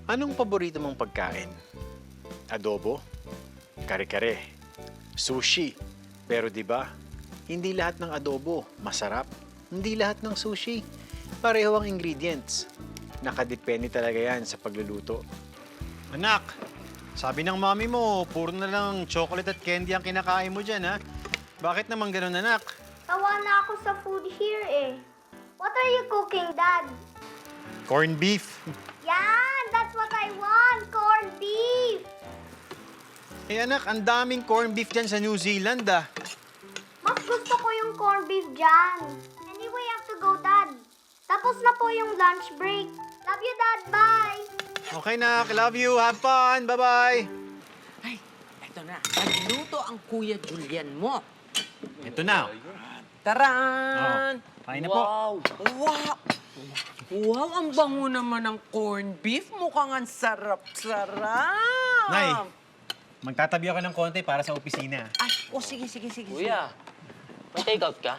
Anong paborito mong pagkain? Adobo? Kare-kare? Sushi? Pero di ba, hindi lahat ng adobo masarap. Hindi lahat ng sushi. Pareho ang ingredients. Nakadepende talaga yan sa pagluluto. Anak, sabi ng mami mo, puro na lang chocolate at candy ang kinakain mo dyan, ha? Bakit naman ganun, anak? Tawa na ako sa food here eh. What are you cooking, Dad? Corned beef. Yan! That's what I want! Corned beef! Eh anak, ang daming corned beef dyan sa New Zealand, ah. Mas gusto ko yung corned beef dyan. Anyway, I have to go, Dad. Tapos na po yung lunch break. Love you, Dad. Bye! Okay, nak. Love you. Have fun. Bye-bye. Ay, eto na. Nagluto ang Kuya Julian mo. Ito na. Taran! Kain na po. Wow! Wow! Wow, ang bango naman ng corned beef. Mukhang ang sarap-sarap. Nay, magtatabi ako ng konti para sa opisina. Ay, sige. Kuya, may take-out ka?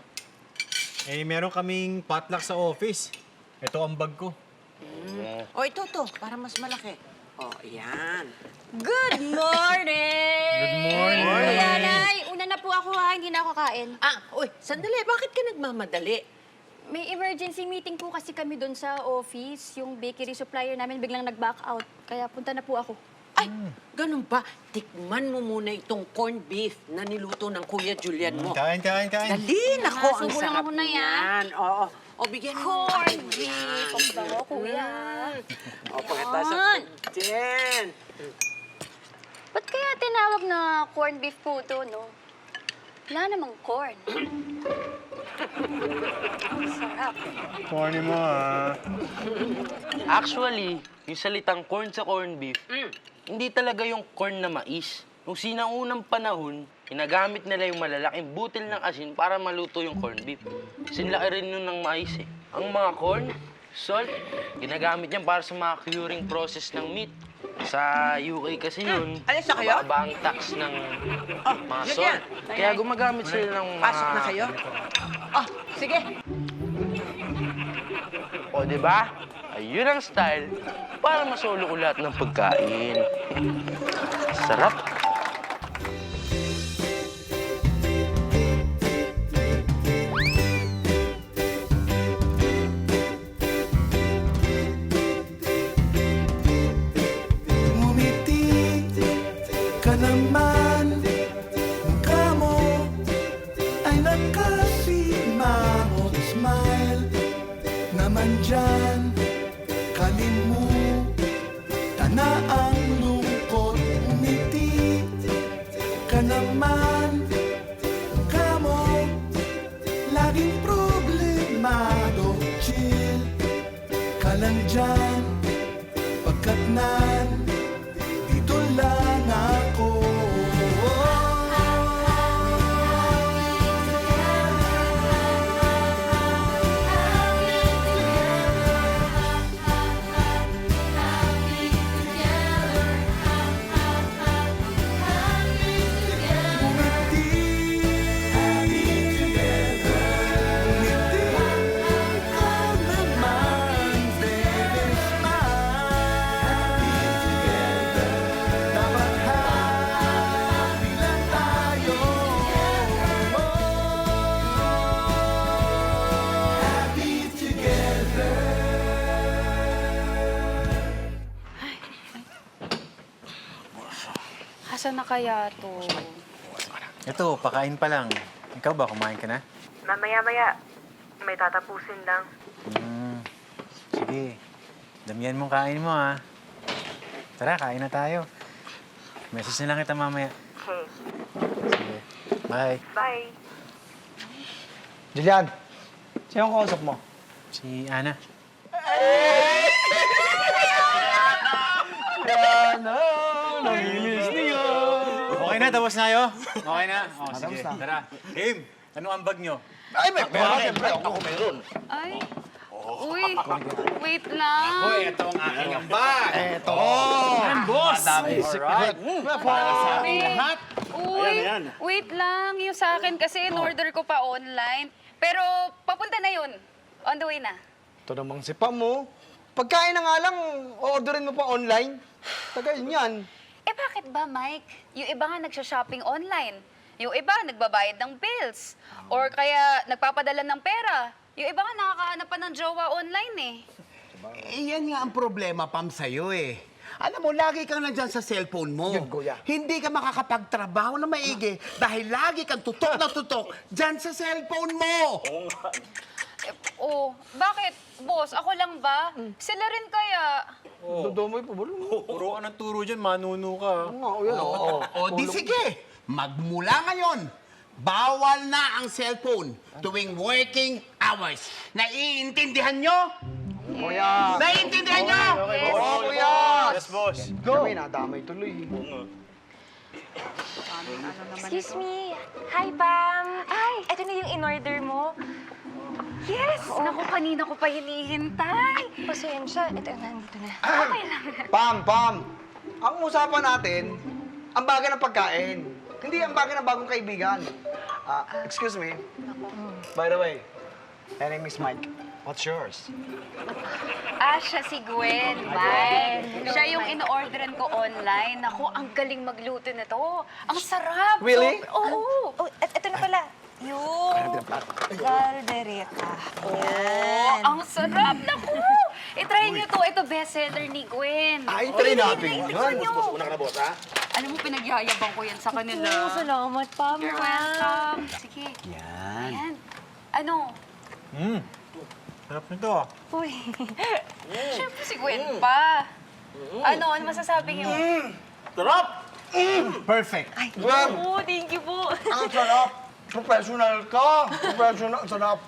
Eh, meron kaming potluck sa office. Ito ang bag ko. O, ito, para mas malaki. O, yan. Good morning! Good morning. Kuya Nay, una na po ako ha, hindi na ako kain. Uy, sandali. Bakit ka nagmamadali? May emergency meeting po kasi kami doon sa office. Yung bakery supplier namin biglang nag-back out. Kaya punta na po ako. Ay, ganun ba? Tikman mo muna itong corned beef na niluto ng Kuya Julian mo. Kain. Dali, nako, ang subo lang sarap ako na yan. yan. Oo. O, bigyan mo. Corned beef! Ang bango, kuya. O, pakita sa Yan. din. Ba't kaya tinawag na corned beef po to, no? Wala namang corn. Ang sarap. Corny mo, ah. Actually, yung salitang corn sa corned beef, hindi talaga yung corn na mais. Nung sinaunang panahon, ginagamit nila yung malalaking butil ng asin para maluto yung corned beef. Sinlaki rin yun ng mais eh. Ang mga corn, salt, ginagamit yan para sa mga curing process ng meat. Sa UK kasi yun, Alis na kayo? mababa ang tax ng mga yan, salt. yan. Kaya gumagamit sila ng mga... Pasok na kayo? Sige. O, di ba? Ayun ang style para masolo ko lahat ng pagkain. Sarap. Ngumiti ka naman, mukha mo ay nakasimangot. Smile naman dyan, kalimutan na ang lungkot. Ngumiti ka naman, mukha mo laging problemado. Chill ka lang dyan, pagkat dito lang ako. Asan na kaya to? Ito, pakain pa lang. Ikaw ba, kumain ka na? Mamaya-maya. May tatapusin lang. Sige. Damihan mong kain mo, ha? Tara, kain na tayo. Message na lang kita mamaya. Okay. Sige. Bye. Bye. Julian, sino ang kausap mo? Si Ana. Namimiss niyo. Okay na, tapos na kayo? Okay na? O, Tapos sige. na. Tara. Kim, ano ang bag nyo? Ay, may pera. Siyempre, ako meron. Ay. Uy, wait lang. ito ang aking ambag. Eto. Yan, boss. Alright. Para sa ating lahat. Uy, wait lang. Yung sa akin kasi in-order ko pa online. Pero papunta na yun. On the way na. Ito namang si Pam mo. Pagkain na nga lang, orderin mo pa online. Tagal niyan. Eh bakit ba, Mike? Yung iba nga nagsha-shopping online. Yung iba nagbabayad ng bills. Or kaya nagpapadala ng pera. Yung iba nga nakakahanap pa ng jowa online eh. Eh, yan nga ang problema, Pam, sa'yo eh. Alam mo, lagi kang nandyan sa cellphone mo. Yun, kuya. Hindi ka makakapagtrabaho na maigi dahil lagi kang tutok na tutok dyan sa cellphone mo. Oh, bakit? Boss, ako lang ba? Sila rin kaya? Dodomoy pa ba? Puro ka ng turo dyan, manuno ka. O, di sige. Magmula ngayon, bawal na ang cellphone tuwing working hours. Naiintindihan nyo? Kuya. Naiintindihan nyo? Oo, kuya. Yes, boss. Kami nadamay tuloy. Excuse me. Hi, Pam. Ay, ito na yung in-order mo. Yes! Naku, kanina ko pa hinihintay. Pasensya. Ito na, nandito na. Pam. Ang usapan natin, ang bagay ng pagkain. Hindi ang bagay ng bagong kaibigan. Excuse me. By the way, my name is Mike. What's yours? Siya si Gwen, Mike. Siya yung in-orderan ko online. Naku, ang galing magluto nito. Ang sarap! Really? Oo. Oh, ito na pala. Yung caldereta. Yan. Ang sarap! Naku! I-try niyo to. Ito bestseller ni Gwen. Ay, try natin yan. Alam mo, pinagyayabang ko yan sa kanila. Salamat, Pam. You're welcome. Sige. Yan. Ayan. Ano? Sarap nito. Uy. Siyempre si Gwen pa. Ano masasabi niyo? Perfect. Gwen, Oh, thank you po. ang sarap. Professional ka. Professional. Ang sarap.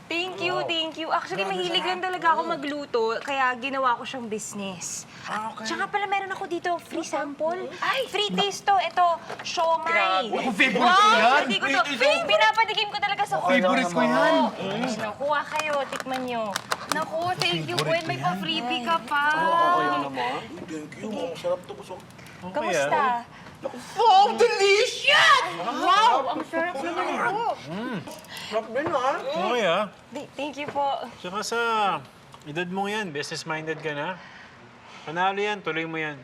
Thank you, thank you. Actually, mahilig lang talaga ako magluto, kaya ginawa ko siyang business. Okay. Tsaka pala meron ako dito free sample. Ay, free taste to. Ito, siomay. Ako, favorite ko yan. Hindi ko to. Pinapatikim ko talaga sa Favorite ko yan. Kuha kayo, tikman nyo. Naku, thank you, Gwen. May pa-freebie ka pa. Kamusta? Wow, delicious! Wow, ang sarap naman ito. Sarap din, ha? Okay ah. Thank you po. Tsaka sa edad mo yan, business-minded ka na. Panalo yan, tuloy mo yan.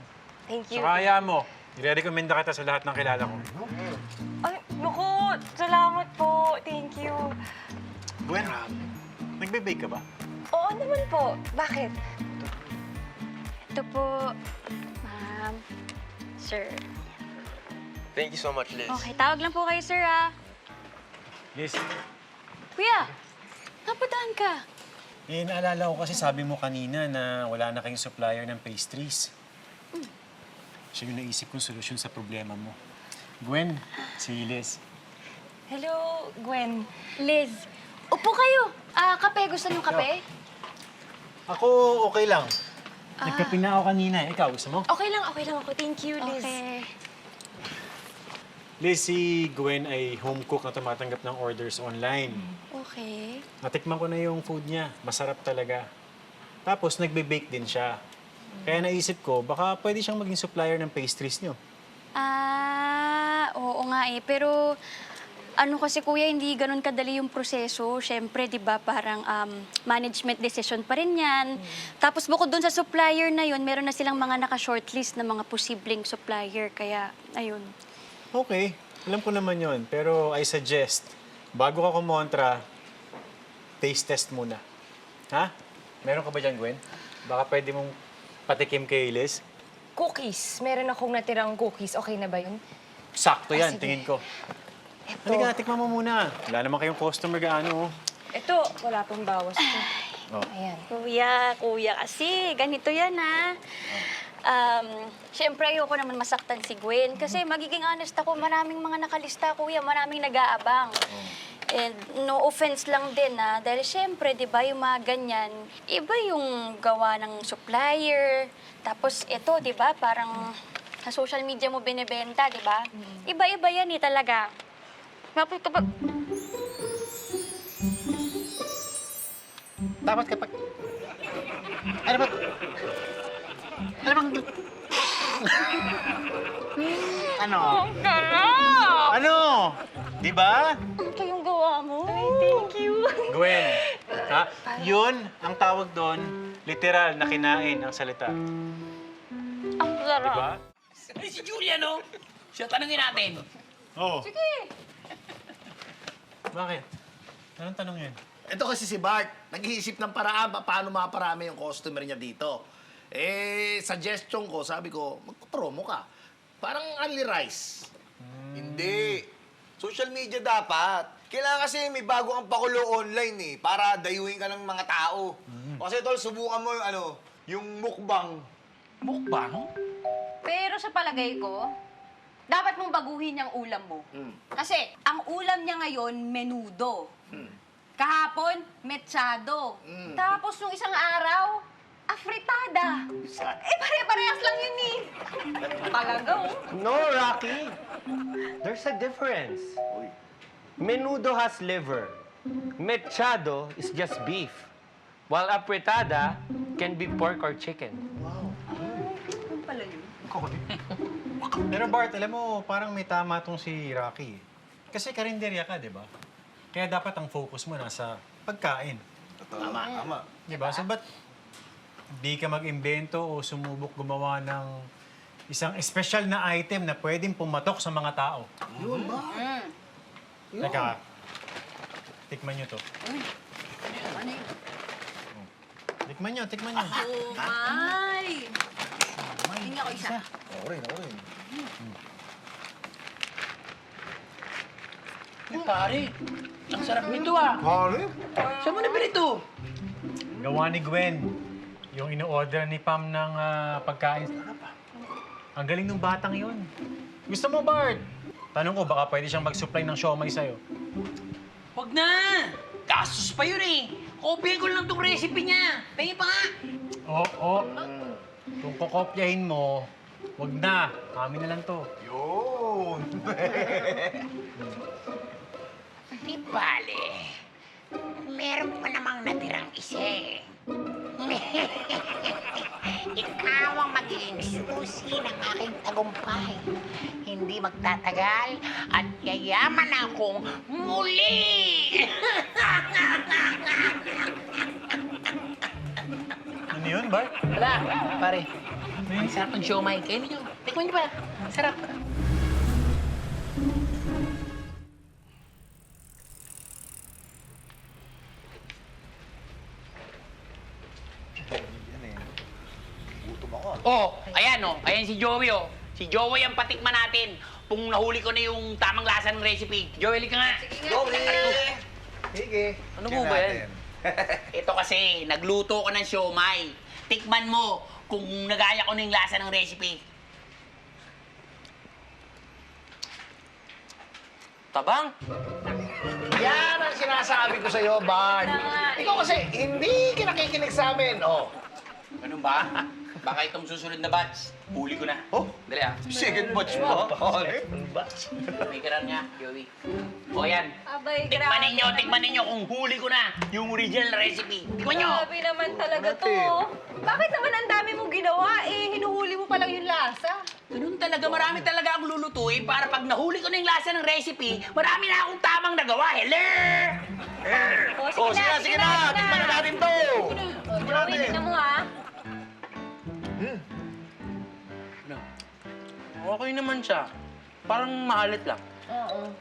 Thank you. Saka hayaan mo, i-recommenda kita sa lahat ng kilala ko. Ay, naku, salamat po. Thank you. Gwen, nagbe-bake ka ba? Oo naman po. Bakit? Ito po, ma'am, sir. Thank you so much, Liz. Okay, tawag lang po kayo, sir, ah. Liz, Kuya, napadaan ka. naalala ko kasi sabi mo kanina na wala na kayong supplier ng pastries. Siya yung naisip kong solusyon sa problema mo. Gwen, si Liz. Hello, Gwen. Liz, upo kayo. Kape, gusto niyo kape? Ako, okay lang. Nagkape na ako kanina. Ikaw, gusto mo? Okay lang ako. Thank you, Liz. Okay. Liz, si Gwen ay home cook na tumatanggap ng orders online. Okay. Natikman ko na yung food niya. Masarap talaga. Tapos, nagbe-bake din siya. Kaya naisip ko, baka pwede siyang maging supplier ng pastries niyo. Oo nga eh. Pero, ano kasi kuya, hindi ganun kadali yung proseso. Siyempre, di ba, parang management decision pa rin yan. Tapos bukod dun sa supplier na yun, meron na silang mga naka-shortlist na mga posibleng supplier. Kaya, ayun. Okay, alam ko naman yon. Pero I suggest, bago ka kumontra, taste test muna. Ha? Meron ka ba dyan, Gwen? Baka pwede mong patikim kay Liz. Cookies. Meron akong natirang cookies. Okay na ba yun? Sakto yan, sige. tingin ko. Ito. Halika, tikman mo muna. Wala naman kayong customer gaano. Ito, wala pang bawas to. Oh. Ayan. Kuya kasi, ganito yan ha. Siyempre, ayoko naman masaktan si Gwen. Kasi magiging honest ako, maraming mga nakalista, kuya, maraming nag-aabang. And no offense lang din ha, dahil siyempre, di ba, yung mga ganyan, iba yung gawa ng supplier. Tapos ito, di ba, parang sa social media mo binibenta, di ba? Iba-iba yan eh talaga. Tapos kapag... Dapat kapag... Ano ba? Ano bang... Ano? Ano? Di ba? Ito yung gawa mo. Ay, thank you. Gwen, ha? Yun, ang tawag doon, literal na kinain ang salita. Ang sarap. Diba? Si Julia, no? Siya tanungin natin. Oo. Sige. Bakit? Anong tanong yun? Ito kasi si Bart, nag-iisip ng paraan paano maparami yung customer niya dito. Suggestion ko, sabi ko, magpa-promo ka. Parang only rice. Hindi. Social media dapat. Kailangan kasi may bago ang pakulo online eh, para dayuhin ka ng mga tao. Kasi tol, subukan mo yung yung mukbang. Mukbang? Pero sa palagay ko, dapat mong baguhin yung ulam mo. Kasi ang ulam niya ngayon, menudo. Kahapon, mechado. Tapos nung isang araw, afritada. Pare-parehas lang yun eh. Talaga, oh. No, Rocky. There's a difference. Menudo has liver. Mechado is just beef. While apretada can be pork or chicken. Ano pala yun? Pero Bart, alam mo, parang may tama tong si Rocky. Kasi karinderya ka, di ba? Kaya dapat ang focus mo nasa pagkain. Tama. Di ba? So, ba't di ka mag-imbento o sumubok gumawa ng isang espesyal na item na pwedeng pumatok sa mga tao? Yun ba? Teka, tikman nyo to. Ano yun? Tikman nyo, tikman nyo. Oh, my! Hindi ako isa. Ako rin. Pare, ang sarap nito ah. Pare? Saan mo nabili ito? Gawa ni Gwen. Yung ino-order ni Pam ng pagkain. Ang galing ng batang yun. Gusto mo, Bart? Tanong ko, baka pwede siyang mag-supply ng siomay sa'yo. Huwag na! Gastos pa yun eh. Kopyahin ko lang itong recipe niya. Pengi pa nga. Oo. Kung kokopyahin mo, wag na. Kami na lang to. Yun. Di bale. Meron pa namang natirang isa eh. Ikaw ang magiging susi ng aking tagumpay. Hindi magtatagal at yayaman akong muli! Ano yun, Bart? Wala, pare. Ang sarap ng siomay. Kainin nyo. Tikman nyo pa. Ang sarap. Oh, ayan oh. Ayan si Joey oh. Si Joey ang patikman natin. Kung nahuli ko na yung tamang lasa ng recipe. Joey, halika nga. Sige. Ano po ba yan? Ito kasi, nagluto ko ng siomay. Tikman mo kung nagaya ko na yung lasa ng recipe. Tabang? Yan ang sinasabi ko sa'yo, Bart. Ikaw kasi, hindi ka nakikinig sa amin. Oh. Ganun ba? Baka itong susunod na batch, huli ko na. Oh? Dali ah. Second batch mo. May karan nga, Joey. O yan. Abay, Tikman ninyo kung huli ko na yung original recipe. Tikman nyo! Grabe naman talaga to. Bakit naman ang dami mong ginawa eh? Hinuhuli mo pa lang yung lasa. Ganun talaga, marami talaga akong lulutuin para pag nahuli ko na yung lasa ng recipe, marami na akong tamang nagawa. Hello! Oh, sige na. Tikman na natin to. Joey, tignan mo ha. Okay naman siya. Parang maalit lang. Oo.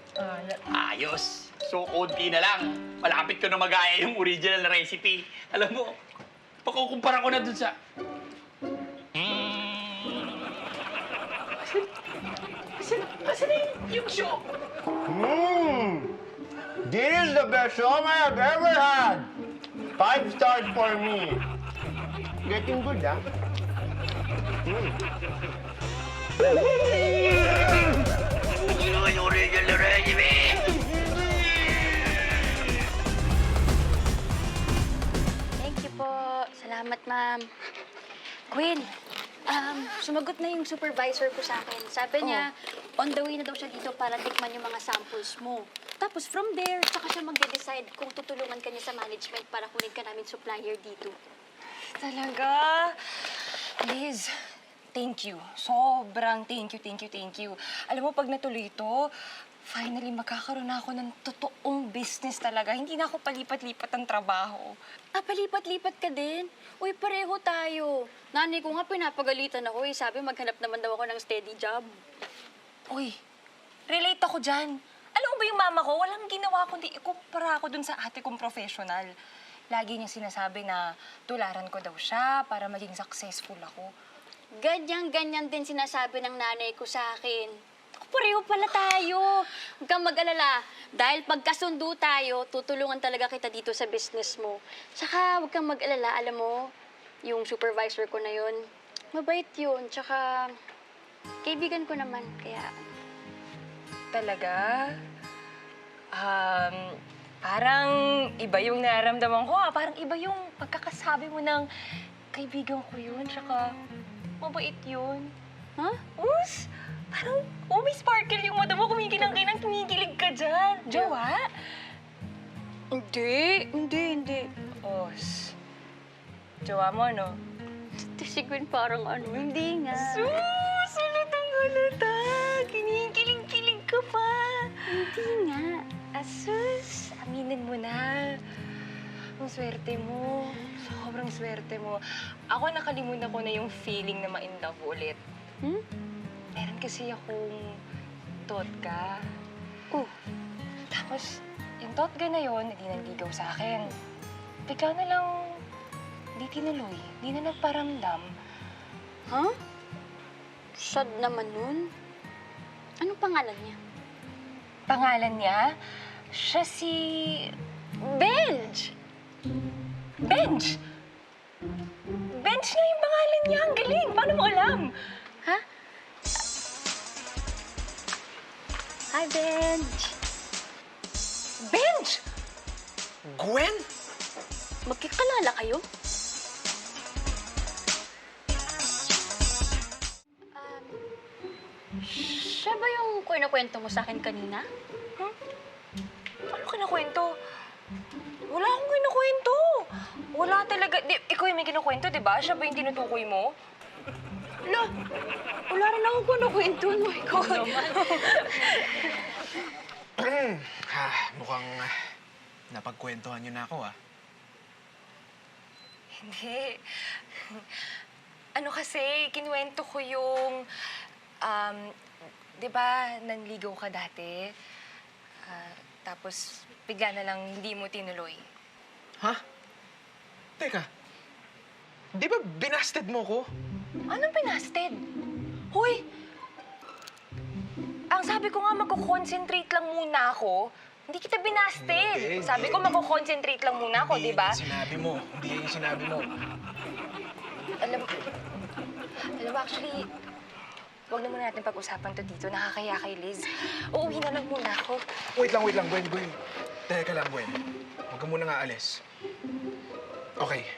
Ayos. So, konti na lang. Malapit ko na magaya yung original na recipe. Alam mo, pakukumpara ko na dun sa... Asan na yung show? This is the best siomay I've ever had. 5 stars for me. Getting good, ah. Sino yung original na recipe? Thank you po. Salamat, ma'am. Gwen, sumagot na yung supervisor ko sa akin. Sabi niya, on the way na daw siya dito para tikman yung mga samples mo. Tapos from there, tsaka siya magde-decide kung tutulungan ka niya sa management para kunin ka namin supplier dito. Talaga? Liz, thank you. Sobrang thank you. Alam mo, pag natuloy ito, Finally, magkakaroon na ako ng totoong business talaga. Hindi na ako palipat-lipat ng trabaho. Palipat-lipat ka din. Uy, pareho tayo. Nanay ko nga pinapagalitan ako eh. Sabi maghanap naman daw ako ng steady job. Uy, relate ako dyan. Alam mo ba yung mama ko, walang ginawa kundi ikumpara ako dun sa ate kong professional. Lagi niya sinasabi na tularan ko daw siya para maging successful ako. Ganyan-ganyan din sinasabi ng nanay ko sa akin. Pareho pala tayo. Huwag kang mag-alala. Dahil pagkasundo tayo, tutulungan talaga kita dito sa business mo. Tsaka huwag kang mag-alala. Alam mo, yung supervisor ko na yun, mabait yun. Tsaka kaibigan ko naman. Kaya Talaga? Parang iba yung nararamdaman ko, ah. Parang iba yung pagkakasabi mo ng kaibigan ko yun, tsaka mabait yun. Huh? Us, parang, may sparkle yung mata mo, kumikinang-kinang, tumikilig ka dyan. Jowa? Hindi. Os, jowa mo, no? Si Gwen parang ano, hindi nga. Sus, halatang-halata. Kinikilig-kilig ka pa. Hindi nga. Asus, aminin mo na. Ang swerte mo. Sobrang swerte mo. Ako nakalimutan ko na yung feeling na ma-in love ulit. Meron kasi akong totga. Tapos, yung totga na yon, hindi nanligaw sa akin. Bigla na lang, di tinuloy. Di na nagparamdam. Huh? Sad naman nun. Anong pangalan niya? Pangalan niya? Siya si... Benj! Benj! Benj na yung pangalan niya. Ang galing! Paano mo alam? Ha? Hi, Benj. Benj! Gwen? Magkikalala kayo? Siya ba yung kwento mo sa akin kanina? Ano kinakwento? Wala akong kinukwento. Wala talaga. Ikaw yung may kinukwento, di ba? Siya ba yung tinutukoy mo? Wala rin akong kwento, no? Ikaw naman. Mukhang napagkwentuhan niyo na ako, ah. Hindi. Ano kasi, kinuwento ko yung... di ba, nanligaw ka dati? Tapos, bigla na lang hindi mo tinuloy. Ha? Teka, di ba binasted mo ko? Anong pinasted? Hoy! Ang sabi ko nga, magko-concentrate lang muna ako. Hindi kita binasted. Hindi, Sabi ko, magko-concentrate lang muna ako, di ba? Hindi yan yung sinabi mo. Alam mo, actually, huwag na muna natin pag-usapan to dito. Nakakaya kay Liz. Uuwi na lang muna ako. Wait lang, Gwen. Teka lang, Gwen. Huwag ka muna nga alis. Okay,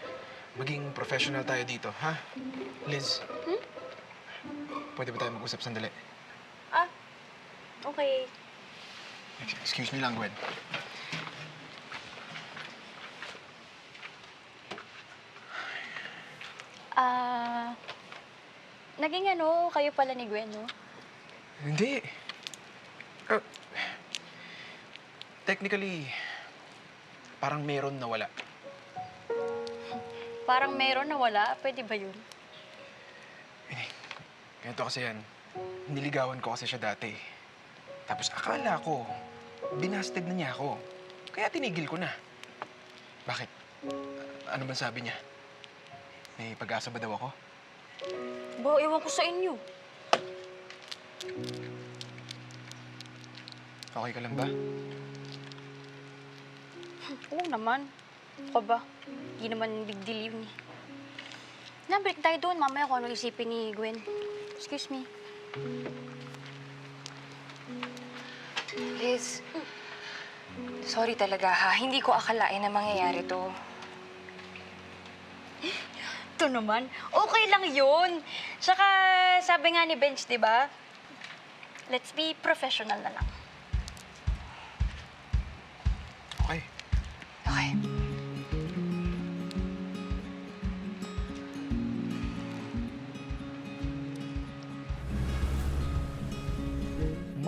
maging professional tayo dito, ha? Liz, pwede ba tayo mag-usap sandali? Okay. Excuse me lang, Gwen. Naging ano, kayo pala ni Gwen, no? Hindi. Technically, parang meron na wala. Parang meron na wala. Pwede ba yun? Ganito kasi yan. Niligawan ko kasi siya dati. Tapos akala ko, binasted na niya ako. Kaya tinigil ko na. Bakit? Ano ba sabi niya? May pag-asa ba daw ako? Ba, ewan ko sa inyo. Okay ka lang ba? Oo naman. Ako ba? Hindi naman big deal yun eh. Na-break tayo doon. Mamaya kung ano isipin ni Gwen. Excuse me. Liz, sorry talaga ha. Hindi ko akalain na mangyayari to. Ito naman. Okay lang yun. Saka sabi nga ni Benj, di ba? Let's be professional na lang. Okay. Okay.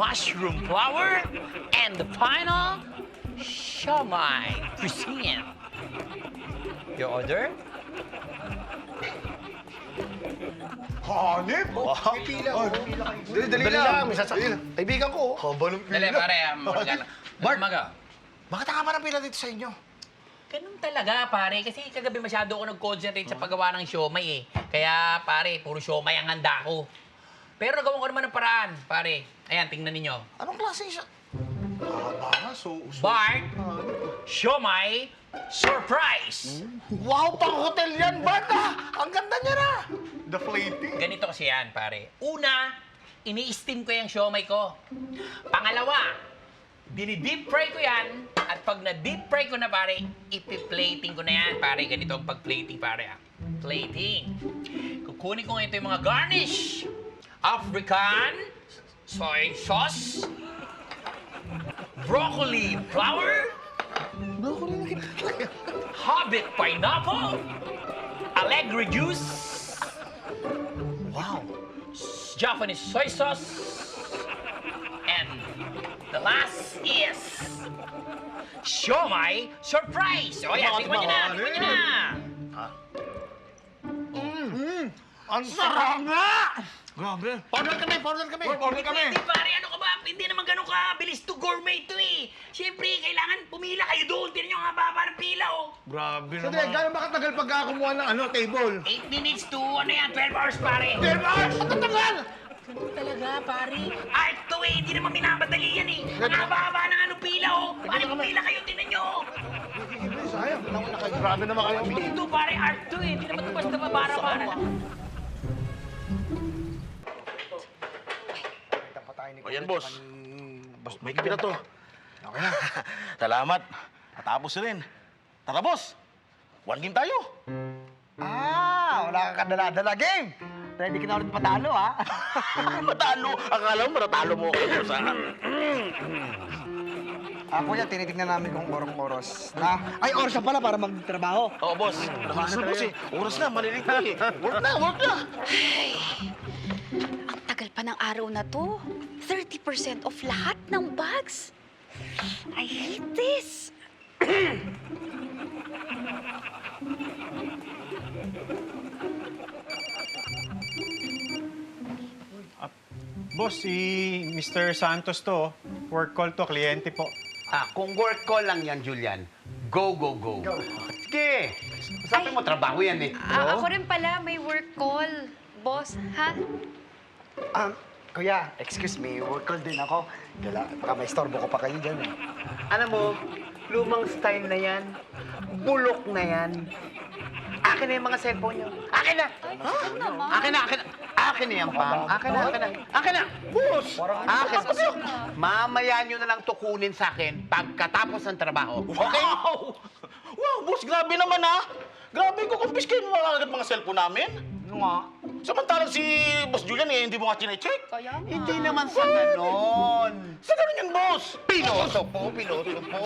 mushroom flour, and the final, siomai cuisine. Your order? Hanip! May pila ko. Dali lang. May sasakyan. Kaibigan ko. Haba ng pila. Dali, pare. Bart, Umaga. bakit haba ng pila dito sa inyo? Ganun talaga, pare. Kasi kagabi masyado ako nag-concentrate sa paggawa ng siomay eh. Kaya, pare, puro siomay ang handa ko. Pero nagawa ko naman ng paraan, pare. Ayan, tingnan ninyo. Anong klase siya? Haba nga, so... Bart, siomay, surprise! Wow, pang hotel yan, Bart ah! Ang ganda niya na! The plating. Ganito kasi yan, pare. Una, ini-steam ko yung siomay ko. Pangalawa, dini-deep fry ko yan. At pag na-deep fry ko na, pare, ipi-plating ko na yan, pare. Ganito ang pag-plating, pare. Plating. Kukunin ko ngayon ito yung mga garnish. African soy sauce. Broccoli flour. Hobbit pineapple. Allegro juice. Wow. Japanese soy sauce. And the last is siomai surprise. O yan, tingnan nyo na, tingnan nyo na. Ang sarap nga! Grabe. Order kami! Hindi pare, ano ka ba? Hindi naman ganun ka bilis to gourmet to eh. Siyempre, kailangan pumila kayo doon. Tignan nyo ang haba ng pila oh. Grabe naman. Sandali, gano'n ba katagal pagka kumuha ng table? 8 minutes to, 12 hours pare. 12 hours? Ang tatagal! Ganun talaga pare. Art to eh, hindi naman minamadali yan eh. Ang haba-haba ng pila oh. Paano pumila kayo, tignan nyo. Sayang, grabe naman kayo. Ito pare, art to eh. Hindi naman ito basta mabara-bara. Ayan, boss. May kape na to. Okay na. Salamat. Natapos rin. Tara, boss. One game tayo. Wala kang kadala-dala game. Ready ka na ulit patalo, ha? Matalo? Akala mo matatalo mo ako, boss, ha? Kuya, tinitignan namin kung oras na. Ay, oras na pala para magtrabaho. Oo, boss. Rehearsal, boss, eh. Oras na, malilit na eh. Work na! Ay, ang tagal pa ng araw na to. 30% off lahat ng bags. I hate this. Boss, si Mr. Santos to. Work call to, kliyente po. Kung work call lang yan, Julian, go, go, go. Sige. Sabi mo, trabaho yan eh. Ako rin pala, may work call. Boss, ha? Kuya, excuse me, work call din ako. Baka may istorbo ko pa kayo dyan eh. Alam mo, lumang style na yan, bulok na yan. Akin na yung mga cellphone nyo. Akin na! Akin na, akin na. Akin na yan, Pam. Akin na, akin na. Akin na! Boss! Akin. Mamaya nyo na lang tukunin sa akin pagkatapos ng trabaho. Okay? Wow! Wow, boss, grabe naman, ha? Grabe, kukumpiskain mo agad mga cellphone namin. Nga. Samantalang si Boss Julian, eh, hindi mo nga chinecheck. Hindi naman sa ganon. Sa ganun yun, boss. Piloto po, piloto po.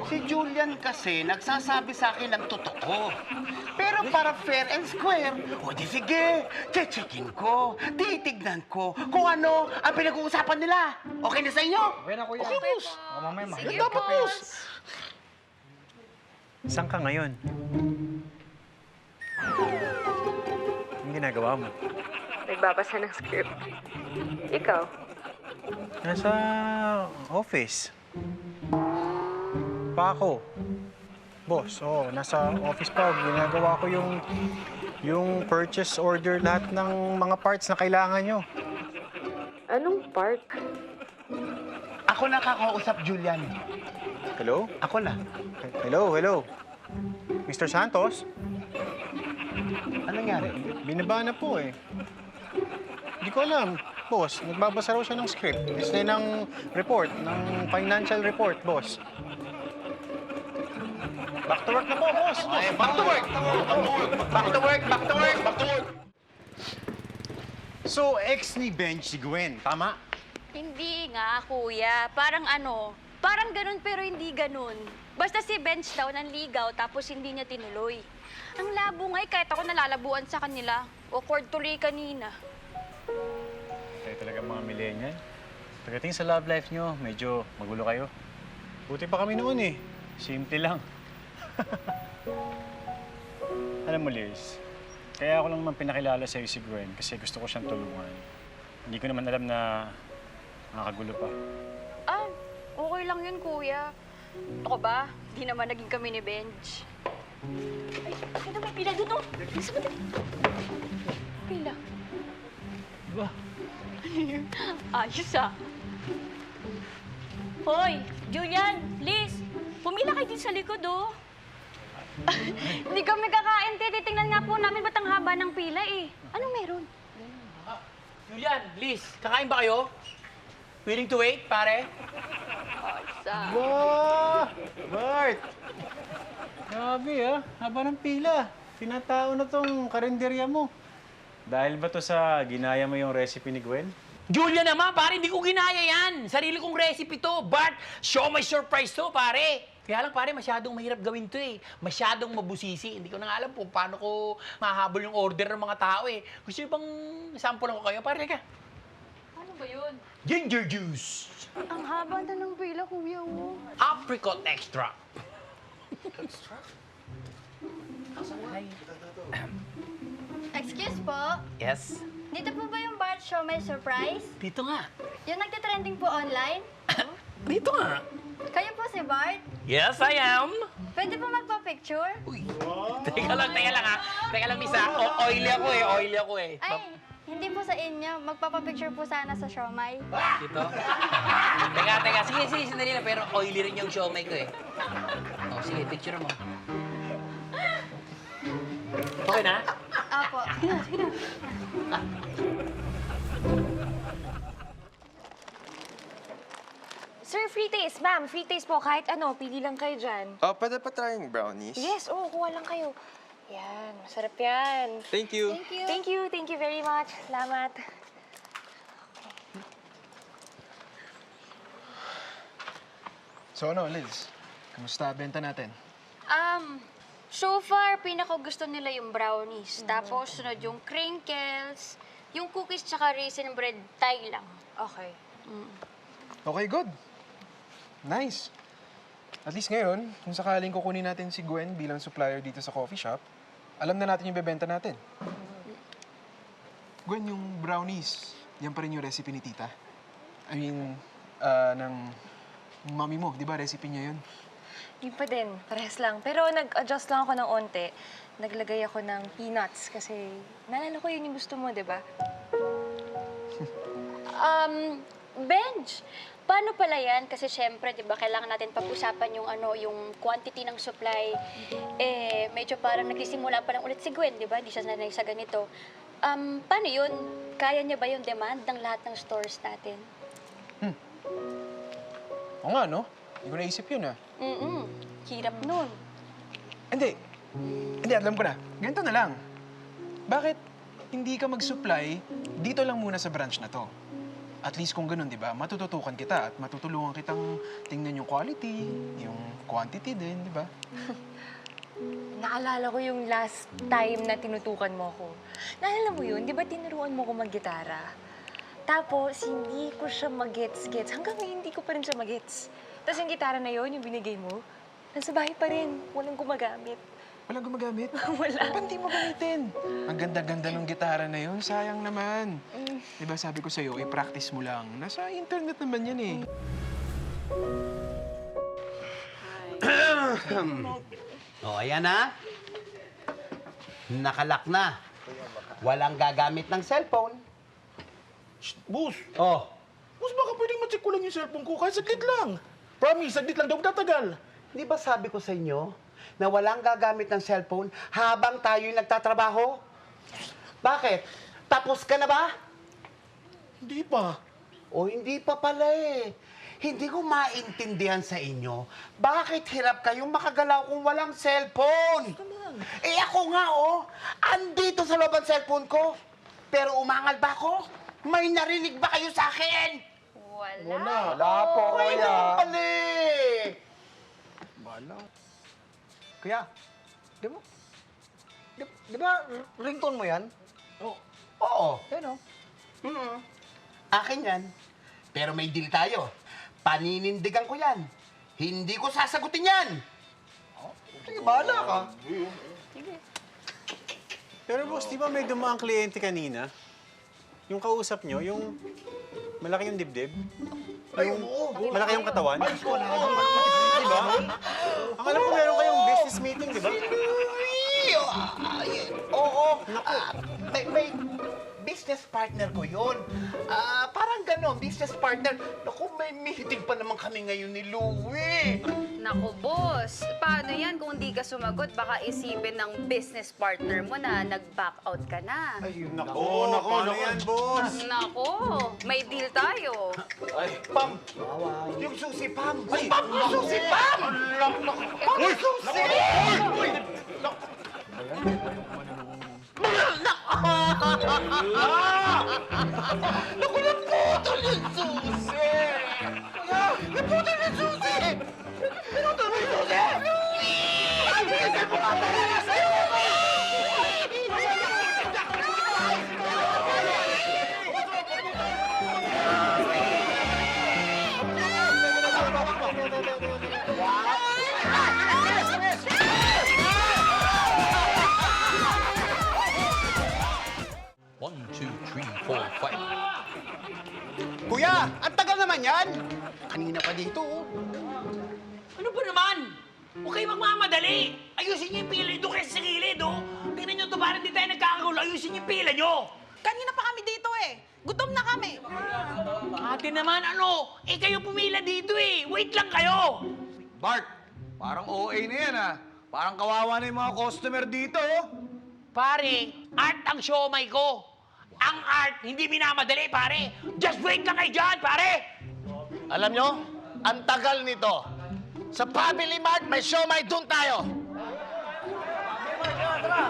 Si Julian kasi nagsasabi sa akin ng totoo. Pero para fair and square, o di sige, checkin ko, titignan ko kung ano ang pinag-uusapan nila. Okay na sa inyo? Okay na, kuya. Okay, boss. Mamaya, Sige, dapat, boss. Saan ka ngayon? Anong ginagawa mo? Nagbabasa ng script. Ikaw? Nasa office. Pa ako. Boss, nasa office pa. Ginagawa ko yung purchase order lahat ng mga parts na kailangan nyo. Anong part? Ako nakakausap, Julian. Hello? Ako na. Hello? Mr. Santos? Anong nangyari? Binaba na po eh. Hindi ko alam. Boss, nagbabasa raw siya ng script. Kasi ng report, ng financial report, boss. Back to work na po, boss. Back to work! Back to work! Back to work! Back to work! So, ex ni Bench si Gwen, tama? Hindi nga, kuya. Parang ganun pero hindi ganun. Basta si Bench daw nanligaw tapos hindi niya tinuloy. Ang labo nga kahit ako nalalabuan sa kanila. Awkward tuloy kanina. Kaya talaga mga millennial. Pagdating sa love life nyo, medyo magulo kayo. Buti pa kami noon eh. Simple lang. Alam mo, Liz, kaya ako lang naman pinakilala sa'yo si Gwen kasi gusto ko siyang tulungan. Hindi ko naman alam na nakakagulo pa. Ah, okay lang yun, kuya. Ako ba? Di naman naging kami ni Benj. Ay, ito may pila doon, oh. Bisa ba din? Pila. Diba? Ayos, ah. Hoy, Julian, Liz, pumila kayo din sa likod, oh. Hindi kami kakain, te. Titingnan nga po namin ba't ang haba ng pila, eh. Anong meron? Julian, Liz, kakain ba kayo? Willing to wait, pare? Wow! Bart! Grabe ah, haba ng pila. Tinatao na tong karinderya mo. Dahil ba to sa ginaya mo yung recipe ni Gwen? Julian naman, pare, hindi ko ginaya yan. Sarili kong recipe to. Bart, show my surprise to, pare. Kaya lang, pare, masyadong mahirap gawin to eh. Masyadong mabusisi. Hindi ko na nga alam kung paano ko mahabol yung order ng mga tao eh. Gusto niyo bang sample ko kayo? Pare, ka. Ano ba yun? Ginger juice. Ang haba na ng pila, kuya, oh. Apricot extract. Excuse po, Yes? dito po ba yung Bart Show May Surprise? Dito nga. Yung nagtitrending po online? Dito nga. Kayo po si Bart? Yes, I am. Pwede po magpa-picture? Teka lang ha. Teka lang, Misa. Oily ako eh. Ay, hindi po sa inyo. Magpapa-picture po sana sa Siomay. Dito? Teka. Sige, sandali na. Pero oily rin yung siomay ko eh. Oh, sige, picture mo. Okay na? Apo. Sir, free taste. Ma'am, free taste po. Kahit ano, pili lang kayo dyan. Oh, pwede pa trying brownies? Yes, kuha lang kayo. Yan, masarap yan. Thank you. Thank you very much. Salamat. So ano, Liz? Kamusta benta natin? So far, pinakagusto nila yung brownies. Tapos, sunod yung crinkles, yung cookies tsaka raisin bread, Thai lang. Okay. Okay, good. Nice. At least ngayon, kung sakaling kukunin natin si Gwen bilang supplier dito sa coffee shop, alam na natin yung bebenta natin. Gwen, yung brownies, yan pa rin yung recipe ni Tita. I mean, ng mami mo, di ba recipe niya yun? Yun pa din, parehas lang. Pero nag-adjust lang ako ng onte. Naglagay ako ng peanuts kasi naalala ko yun yung gusto mo, di ba? Benj, paano pala yan? Kasi syempre, di ba, kailangan natin pag-usapan yung yung quantity ng supply. Eh, medyo parang nagsisimula pa lang ulit si Gwen, di ba? Hindi siya sanay sa ganito. Paano yun? Kaya niya ba yung demand ng lahat ng stores natin? Oo nga, no? Hindi ko naisip yun, ah. Hirap nun. Hindi, alam ko na. Ganito na lang. Bakit hindi ka mag-supply dito lang muna sa branch na to? At least kung ganun, di ba, matututukan kita at matutulungan kitang tingnan yung quality, yung quantity din, di ba? Naalala ko yung last time na tinutukan mo ko. Naalala mo yun? Di ba tinuruan mo ko mag-gitara? Tapos, hindi ko siya mag-gets-gets. Hanggang ngayon, hindi ko pa rin siya mag-gets. Tapos yung gitara na yun, yung binigay mo, nasa bahay pa rin. Walang gumagamit. Walang gumagamit? Wala. Ba't di mo gamitin? Ang ganda-ganda ng gitara na yun. Sayang naman. Di ba sabi ko sa'yo, i-practice mo lang. Nasa internet naman yan eh. O, ayan na. Nakalak na. Walang gagamit ng cellphone. Boss, Oh, boss, baka pwedeng ma-check ko lang yung cellphone ko kahit saglit lang. Promise, saglit lang daw tatagal. di ba sabi ko sa inyo na walang gagamit ng cellphone habang tayo'y nagtatrabaho? Bakit? Tapos ka na ba? Hindi pa. O hindi pa pala eh. Hindi ko maintindihan sa inyo. Bakit hirap kayong makagalaw kung walang cellphone? Eh ako nga andito sa loob ang cellphone ko. Pero umangal ba ako? May narinig ba kayo sa akin? Wala. Wala po, Kuya. kuya. Pali! Bala. Kuya, di ba ringtone mo yan? Oo. Yan o. Akin yan. Pero may deal tayo. Paninindigan ko yan. Hindi ko sasagutin yan. Sige, bahala ka. Pero boss, di ba may dumaang kliyente kanina? Yung kausap nyo, yung malaki yung dibdib? Yung malaki yung katawan? Di ba? Ang alam ko meron kayong business meeting, di ba? Oo. May business partner ko yun. Parang gano'n, business partner. Naku, may meeting pa naman kami ngayon ni Louie. Naku, boss. Paano yan kung di ka sumagot? Baka isipin ng business partner mo na nag-back out ka na. Nako, paano yan, boss? Nako, may deal tayo. Ay, Pam! Yung susi, Pam! Ay, Pam! Yung susi, Pam! Uy, susi! Uy! Naku, naputol yung susi! Naputol yung susi! Pinutol mo yung susi! Ay, bilisan mo nga! Bilisan mo nga! One, two, three, four, five. Kuya, ang tagal naman yan! Kanina pa dito, oh. Ano ba naman? Huwag kayo magmamadali. Ayusin niyo yung pila. Doon kayo sa gilid, oh. Tingnan niyo ito, parang di tayo nagkakagulo. Ayusin niyo yung pila niyo. Kanina pa kami dito eh. Gutom na kami. Ate naman, ano? Eh, kayo pumila dito eh. Wait lang kayo. Bart, parang OA na yan, ah. Parang kawawa na yung mga customer dito, oh. Pare, art ang siomay ko. Ang art, hindi minamadali, pare. Just wait lang kayo dyan, pare. Alam nyo, ang tagal nito. Sa Family Mart, may siomay, doon tayo. Tara.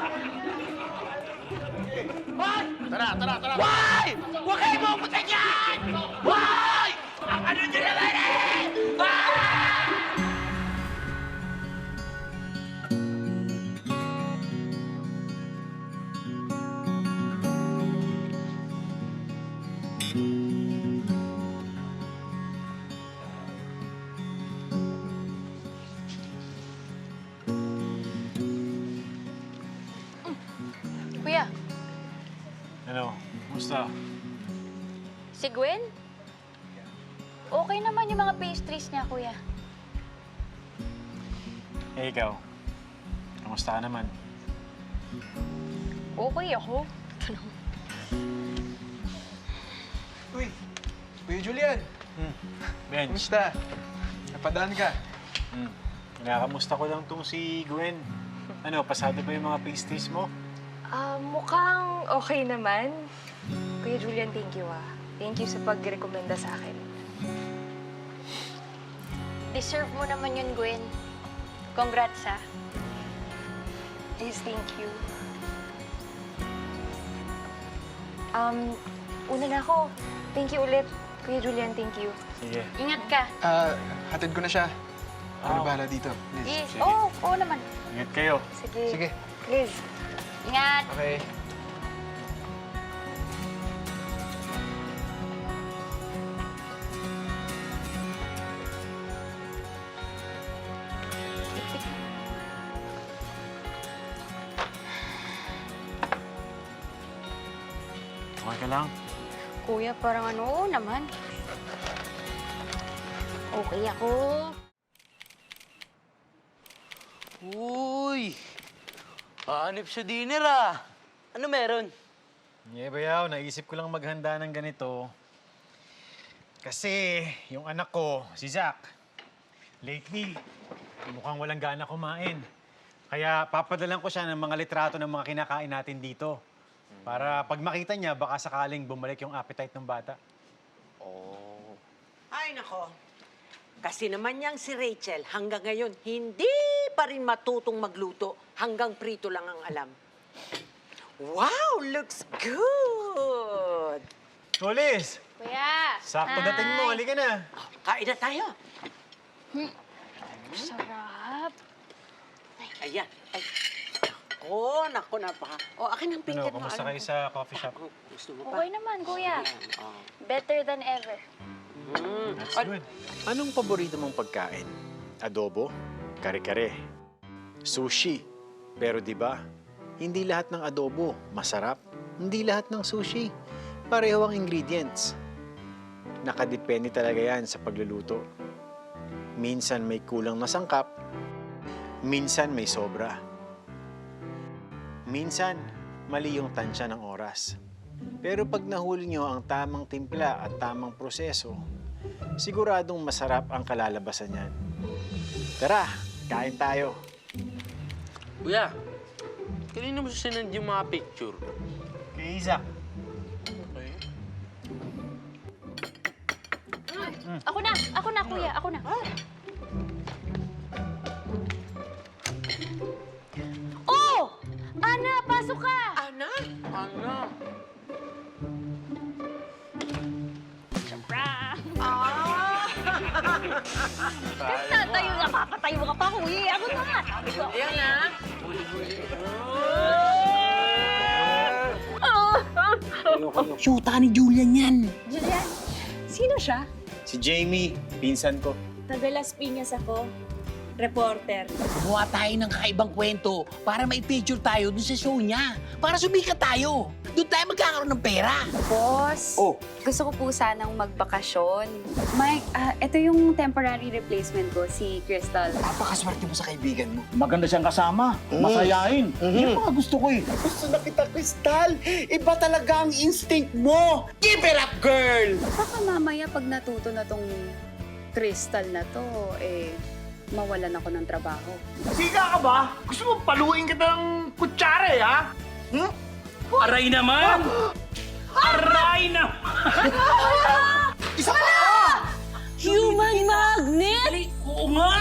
Why? Huwag kayo pupunta dyan! Why? Ang ano nyo naman eh! Ah! Kuya, Ano? Kumusta? si Gwen? Okay naman yung mga pastries niya, kuya. Eh, ikaw. Kumusta ka naman? Okay ako. Uy, Kuya Julian. Bench. Kumusta? Napadaan ka? Kinakamusta ko lang tong si Gwen. Ano, pasado ba yung mga pastries mo? Mukhang okay naman. Kuya Julian, thank you ah. Thank you sa pag-rekomenda sa akin. Deserve mo naman yun, Gwen. Congrats, ha? Please, thank you. Una na ako. Thank you ulit. Kuya Julian, thank you. Sige. Ingat ka. Hatid ko na siya. Ano bahala dito? Yes. Oo naman. Ingat kayo. Sige. Please. Ingat. Okay. Okay ka lang? Kuya, parang ano, oo naman. Okay ako. Uy! Hanip sa dinner, ah. Ano meron? Bayaw, naisip ko lang maghanda ng ganito. Kasi yung anak ko, si Zach, lately, mukhang walang gana kumain. Kaya papadalan ko siya ng mga litrato ng mga kinakain natin dito. Para pag makita niya, baka sakaling bumalik yung appetite ng bata. Ay, nako. Kasi naman yang si Rachel, hanggang ngayon, hindi pa rin matutong magluto. Hanggang prito lang ang alam. Wow, looks good! Tulis! Kuya! Sakto dating mo, halika na. Kain na tayo. Sarap. Ayan. Ay. Naku, napaka. Akin ang pinggan mo. Kamusta alam kayo ko. sa coffee shop? Gusto mo pa? Okay naman, kuya. Ayan, Better than ever. That's good. Anong paborito mong pagkain? Adobo? Kare-kare? Sushi? Pero di ba, hindi lahat ng adobo masarap. Hindi lahat ng sushi. Pareho ang ingredients. Nakadepende talaga yan sa pagluluto. Minsan may kulang na sangkap, minsan may sobra. Minsan, mali yung tansya ng oras. Pero pag nahuli nyo ang tamang timpla at tamang proseso, siguradong masarap ang kalalabasan niyan. Tara, kain tayo. Kuya, kanina mo sinend yung mga picture? Kay Isaac. Ako na, kuya. Ako na. Oh! Ana, pasok ka! Ana? Ano? Kasi tatayo na, papatayo ka pa, kuya. Ako na nga. Sabi ko. Ayan na. Shoota ni Julian yan. Julian, sino siya? Si Jamie, pinsan ko. Taga Las Piñas ako. Reporter. Gumawa tayo ng kakaibang kwento para mai-feature tayo dun sa show niya. Para sumikat tayo. Doon tayo magkakaroon ng pera. Boss, gusto ko po sanang magbakasyon. Mike, ito yung temporary replacement ko, si Crystal. Napakaswerte mo sa kaibigan mo. Maganda siyang kasama. Masayain. Yan mga gusto ko eh. Gusto na kita, Crystal. Iba talaga ang instinct mo. Keep it up, girl! Baka mamaya pag natuto na tong Crystal na to, mawalan ako ng trabaho. Siga ka ba? Gusto mo paluin kita ng kutsara ha? Aray naman! Aray naman! Isa pa! Human magnet! Oo nga!